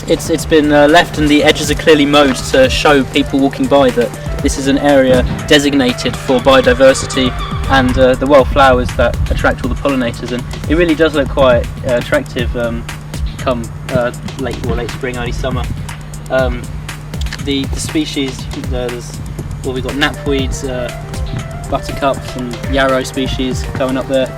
it's been left, and the edges are clearly mowed to show people walking by that this is an area designated for biodiversity and the wildflowers that attract all the pollinators, and it really does look quite attractive come late spring, early summer. The species, we've got knapweeds, buttercups and yarrow species coming up there.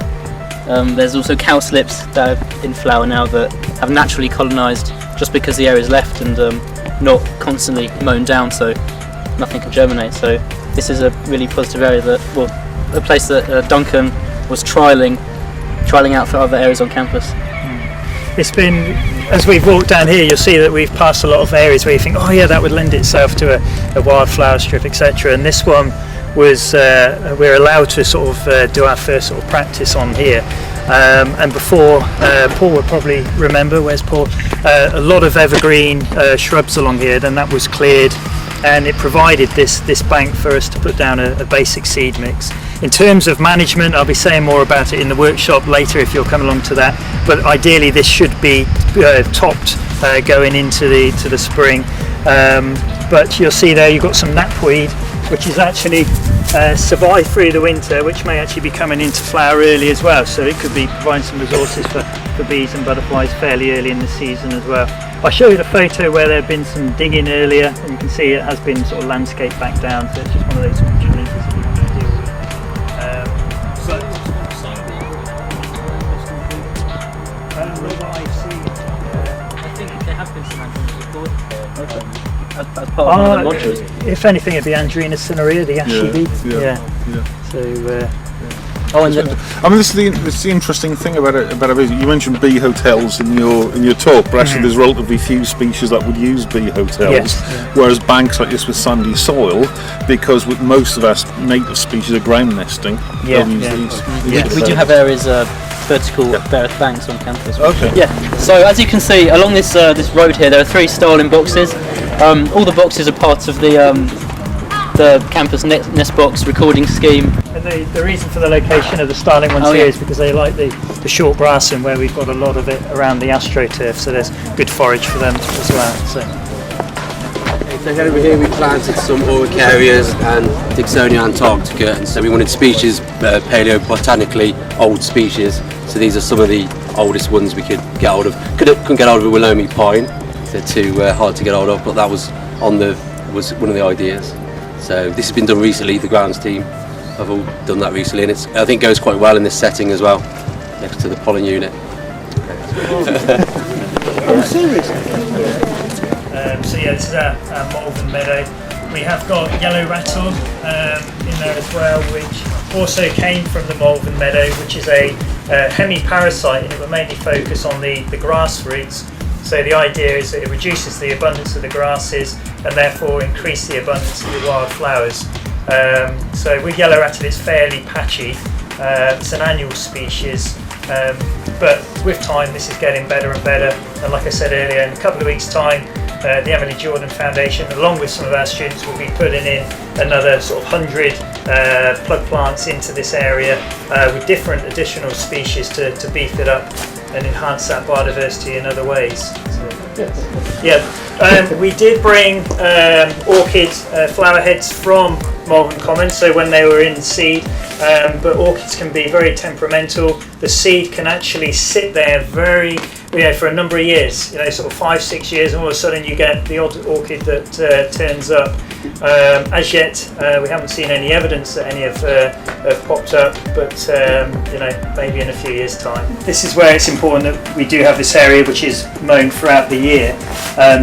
There's also cowslips that are in flower now that have naturally colonised just because the area is left and not constantly mown down, so nothing can germinate. So this is a really positive area a place that Duncan was trialling out for other areas on campus. It's been, as we've walked down here, you'll see that we've passed a lot of areas where you think, oh yeah, that would lend itself to a wildflower strip, etc. And this one was, we're allowed to sort of do our first sort of practice on here. And before, Paul will probably remember, where's Paul? A lot of evergreen shrubs along here, then that was cleared, and it provided this bank for us to put down a basic seed mix. In terms of management, I'll be saying more about it in the workshop later if you'll come along to that, but ideally this should be topped going into the spring. But you'll see there you've got some knapweed, which has actually survived through the winter, which may actually be coming into flower early as well, so it could be providing some resources for bees and butterflies fairly early in the season as well. I showed a photo where there had been some digging earlier, and you can see it has been sort of landscaped back down, so it's just one of those opportunities that we want to deal with. I think there have been some andrenias as part of one of the modules. If anything, it'd be Andrena cinerea, the ashy bee. Yeah. So. I mean, this is the interesting thing about it. You mentioned bee hotels in your talk, but actually there's relatively few species that would use bee hotels. Whereas banks like this with sandy soil, because with most of our native species are ground nesting. We do have areas vertical banks on campus. Okay. Yeah. So as you can see along this road here, there are 3 Starling boxes. All the boxes are part of the campus nest box recording scheme. And the reason for the location of the Starling ones here is because they like the short grass, and where we've got a lot of it around the astroturf, so there's good forage for them as well. So over here we planted some Oricarias and Dixonia antarctica, and so we wanted species, paleobotanically old species, so these are some of the oldest ones we could get hold of. Couldn't get hold of a Willomi pine, they're too hard to get hold of, but that was was one of the ideas. So this has been done recently, the grounds team have all done that recently, and I think goes quite well in this setting as well, next to the pollen unit. So yeah, this is our Malvern meadow. We have got yellow rattle in there as well, which also came from the Malvern meadow, which is a hemiparasite, and it will mainly focus on the grass roots. So the idea is that it reduces the abundance of the grasses and therefore increase the abundance of the wildflowers. So with yellow rattle it's fairly patchy. It's an annual species, but with time this is getting better and better. And like I said earlier, in a couple of weeks' time, the Emily Jordan Foundation, along with some of our students, will be putting in another sort of 100 plug plants into this area with different additional species to beef it up and enhance that biodiversity in other ways. So, we did bring orchid flower heads from Malvern Common, so when they were in seed, but orchids can be very temperamental. The seed can actually sit there for a number of years, sort of 5-6 years, and all of a sudden you get the odd orchid that turns up. As yet, we haven't seen any evidence that any have popped up, but maybe in a few years' time. This is where it's important that we do have this area which is mown throughout the year,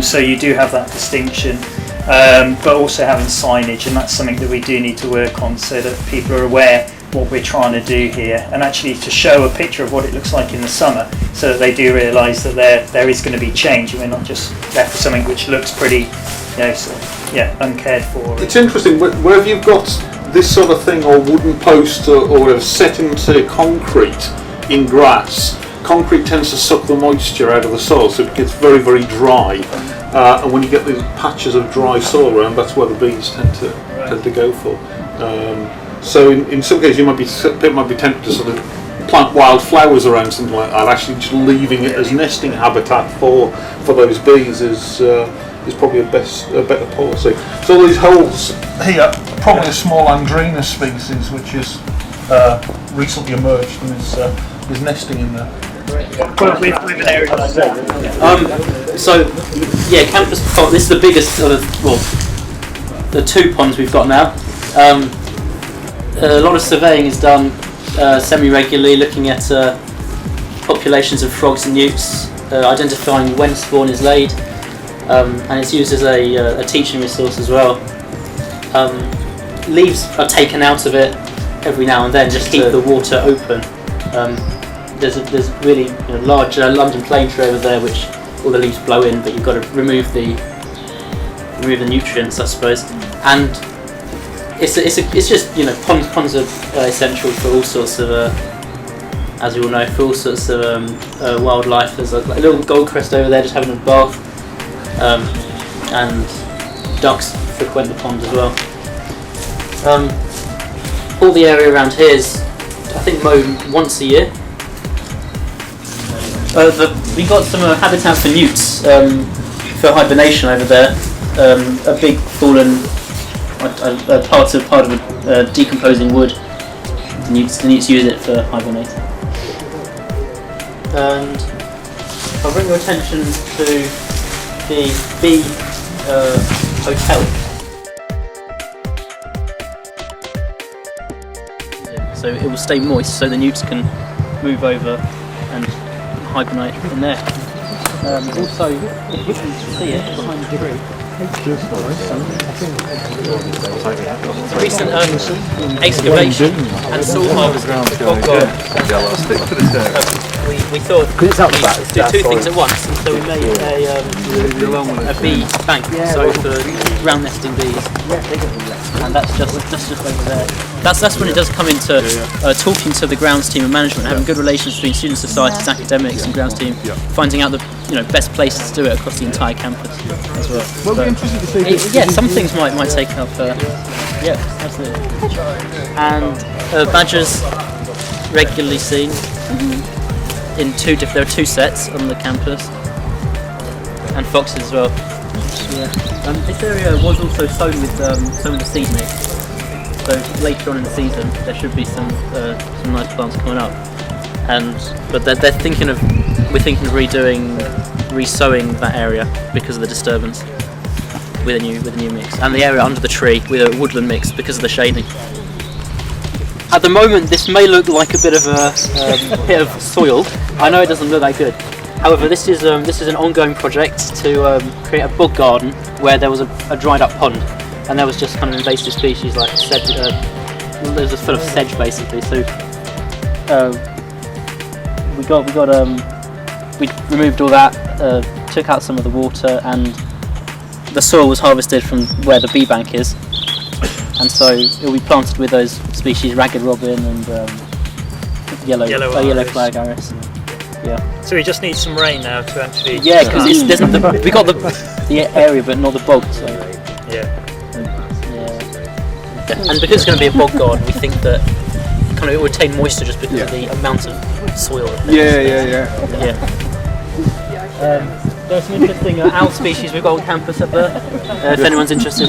so you do have that distinction, but also having signage, and that's something that we do need to work on so that people are aware what we're trying to do here, and actually to show a picture of what it looks like in the summer so that they do realise that there is going to be change and we're not just left with something which looks pretty uncared for. It's interesting, wherever you've got this sort of thing, or wooden post or set into concrete in grass, concrete tends to suck the moisture out of the soil, so it gets very, very dry, and when you get these patches of dry soil around, that's where the bees tend to go for. So in some cases people might be tempted to sort of plant wildflowers around something like that, actually just leaving it as nesting habitat for those bees is probably a better policy. So all these holes here, probably a small Andrena species which is recently emerged and is nesting in there. With an area So yeah, campus pond. This is the biggest sort of, well, the 2 ponds we've got now. A lot of surveying is done semi-regularly, looking at populations of frogs and newts, identifying when spawn is laid, and it's used as a teaching resource as well. Leaves are taken out of it every now and then just to keep the water open. There's really large London plane tree over there, which all the leaves blow in, but you've got to remove the nutrients, I suppose. And it's just ponds are essential for all sorts of as you all know, for all sorts of wildlife. There's like a little goldcrest over there just having a bath, and ducks frequent the pond as well. All the area around here is, I think, mowed once a year. We got some habitat for newts for hibernation over there. A big fallen part of a decomposing wood. The newts use it for hibernating. And I'll bring your attention to the bee hotel. So it will stay moist, so the newts can move over and hibernate in there. Also, if you can see it behind the tree, recent excavation and soil harvest of bog garden. We thought we'd do 2 things at once, and so we made a bee bank, so for ground nesting bees, and that's just over there. That's when it does come into talking to the grounds team and management, having good relations between student societies, academics, and grounds team, finding out the best places to do it across the entire campus as well. Well, we're interested to see. Some things might take up. Yeah, absolutely. And badgers regularly seen in there are 2 sets on the campus, and foxes as well. This area was also sown with the seed mix. So later on in the season, there should be some nice plants coming up. But we're thinking of re-sowing that area because of the disturbance with a new mix, and the area under the tree with a woodland mix because of the shading. At the moment, this may look like a bit of a bit of soil. I know it doesn't look that good. However, this is an ongoing project to create a bog garden where there was a dried up pond, and there was just kind of invasive species like sedge. There was full of sedge basically. So we removed all that, took out some of the water, and the soil was harvested from where the bee bank is, and so it will be planted with those species, ragged robin and yellow flag iris. Yeah. So we just need some rain now to actually. Yeah, because we got the area, but not the bog. So. Yeah. And because it's going to be a bog garden, we think that kind of it would retain moisture just because of the amount of soil. Yeah. There are some interesting owl species we've got on campus up there. If anyone's interested,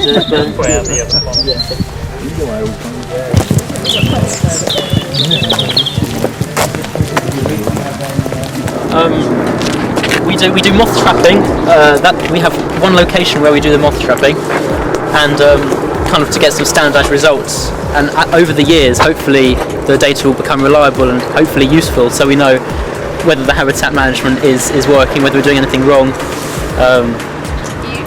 we do moth trapping. That we have one location where we do the moth trapping, and kind of to get some standardised results. And over the years, hopefully, the data will become reliable and hopefully useful, so we know whether the habitat management is working, whether we're doing anything wrong.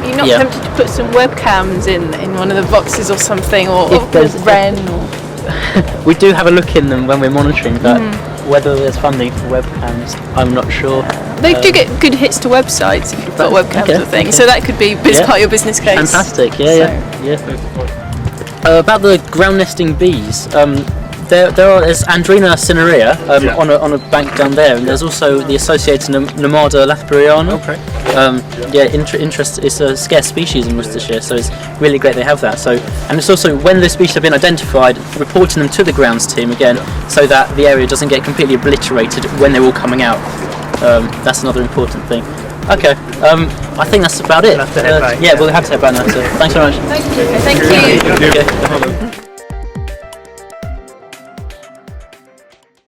You're not tempted to put some webcams in one of the boxes or something, or Wren? We do have a look in them when we're monitoring, but whether there's funding for webcams, I'm not sure. They do get good hits to websites if you've got webcams or things, so that could be part of your business case. Fantastic, yeah. About the ground nesting bees, there's Andrina cinerea Yeah. on a bank down there, and there's also the associated Nemada lathburiana. Okay. Interest. It's a scarce species in Worcestershire, so it's really great they have that. So, and it's also when the species have been identified, reporting them to the grounds team again, so that the area doesn't get completely obliterated when they're all coming out. That's another important thing. Okay, I think that's about it. We'll have to head back. Yeah, we'll have to head back now. So, thanks very much. Thank you. Okay.